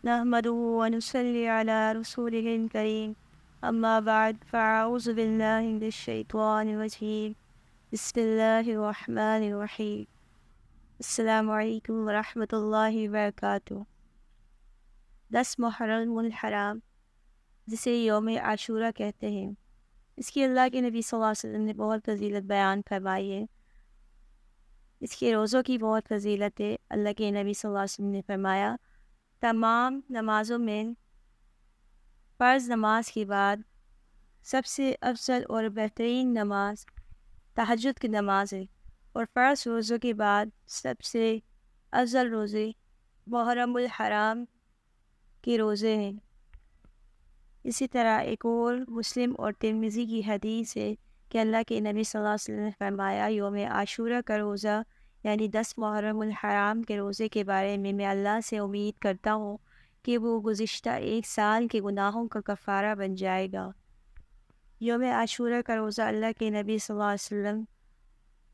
نحمده ونصلي على رسوله الكريم أما بعد فأعوذ بالله من الشيطان الرجيم بسم الله الرحمن الرحيم السلام علیکم ورحمۃ اللہ وبرکاتہ۔ 10 محرم الحرام، جسے یوم عاشورہ کہتے ہیں، اس کی اللہ کے نبی صلی اللہ علیہ وسلم نے بہت فضیلت بیان فرمائی ہے۔ اس کے روزوں کی بہت فضیلت ہے۔ اللہ کے نبی صلی اللہ علیہ وسلم نے فرمایا، تمام نمازوں میں فرض نماز کے بعد سب سے افضل اور بہترین نماز تہجد کی نماز ہے، اور فرض روزوں کے بعد سب سے افضل روزے محرم الحرام کے روزے ہیں۔ اسی طرح ایک اور مسلم اور ترمذی کی حدیث ہے کہ اللہ کے نبی صلی اللہ علیہ وسلم نے فرمایا، یوم عاشورہ کا روزہ یعنی 10 محرم الحرام کے روزے کے بارے میں اللہ سے امید کرتا ہوں کہ وہ گزشتہ ایک سال کے گناہوں کا کفارہ بن جائے گا۔ یوم عاشورہ کا روزہ اللہ کے نبی صلی اللہ علیہ وسلم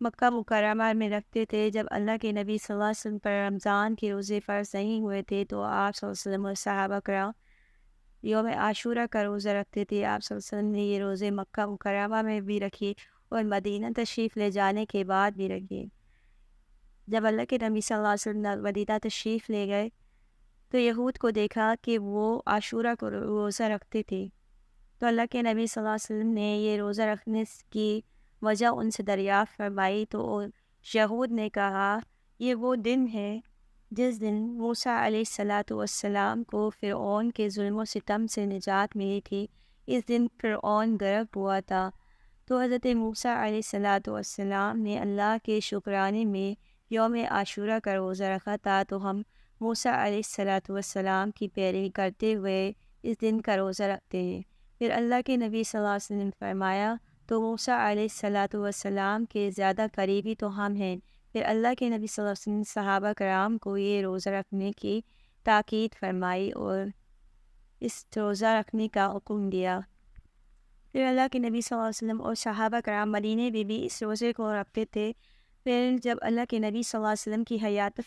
مکہ مکرمہ میں رکھتے تھے۔ جب اللہ کے نبی صلی اللہ علیہ وسلم پر رمضان کے روزے فرض نہیں ہوئے تھے تو آپ صلی اللہ علیہ وسلم اور صحابہ کرام یوم عاشورہ کا روزہ رکھتے تھے۔ آپ صلی اللہ علیہ وسلم نے یہ روزے مکہ مکرمہ میں بھی رکھے اور مدینہ تشریف لے جانے کے بعد بھی رکھے۔ جب اللہ کے نبی صلی اللہ علیہ وسلم مدینہ تشریف لے گئے تو یہود کو دیکھا کہ وہ عاشورہ کو روزہ رکھتے تھے، تو اللہ کے نبی صلی اللہ علیہ وسلم نے یہ روزہ رکھنے کی وجہ ان سے دریافت فرمائی، تو یہود نے کہا، یہ وہ دن ہے جس دن موسیٰ علیہ السلام کو فرعون کے ظلم و ستم سے نجات ملی تھی۔ اس دن فرعون غرق ہوا تھا، تو حضرت موسیٰ علیہ السلام نے اللہ کے شکرانے میں یوم عاشورہ کا روزہ رکھا تھا، تو ہم موسیٰ علیہ السلام کی پیروی کرتے ہوئے اس دن کا روزہ رکھتے ہیں۔ پھر اللہ کے نبی صلی اللہ علیہ وسلم نے فرمایا، تو موسیٰ علیہ السلام کے زیادہ قریبی تو ہم ہیں۔ پھر اللہ کے نبی صلی اللہ علیہ وسلم نے صحابہ کرام کو یہ روزہ رکھنے کی تاکید فرمائی اور اس روزہ رکھنے کا حکم دیا۔ پھر اللہ کے نبی صلی اللہ علیہ وسلم اور صحابہ کرام مدینے میں بھی اس روزے کو رکھتے تھے۔ پھر جب اللہ کے نبی صلی اللہ علیہ وسلم کی حیات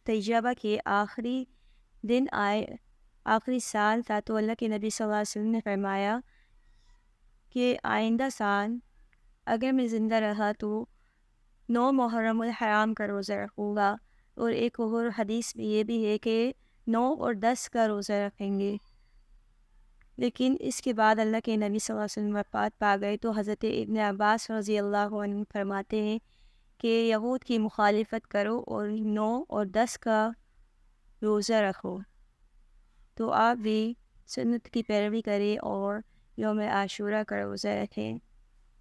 طیبہ کے آخری دن آئے، آخری سال تھا، تو اللہ کے نبی صلی اللہ علیہ وسلم نے فرمایا کہ آئندہ سال اگر میں زندہ رہا تو 9 محرم الحرام کا روزہ رکھوں گا، اور ایک اور حدیث میں یہ بھی ہے کہ 9 اور 10 کا روزہ رکھیں گے۔ لیکن اس کے بعد اللہ کے نبی صلی اللہ علیہ وسلم وفات پا گئے، تو حضرت ابن عباس رضی اللہ عنہ فرماتے ہیں کہ یہود کی مخالفت کرو اور 9 اور 10 کا روزہ رکھو۔ تو آپ بھی سنت کی پیروی کریں اور یوم عاشورہ کا روزہ رکھیں۔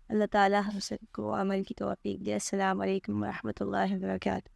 اللہ تعالیٰ ہم سب کو عمل کی توفیق دے۔ السلام علیکم ورحمۃ اللہ وبرکاتہ۔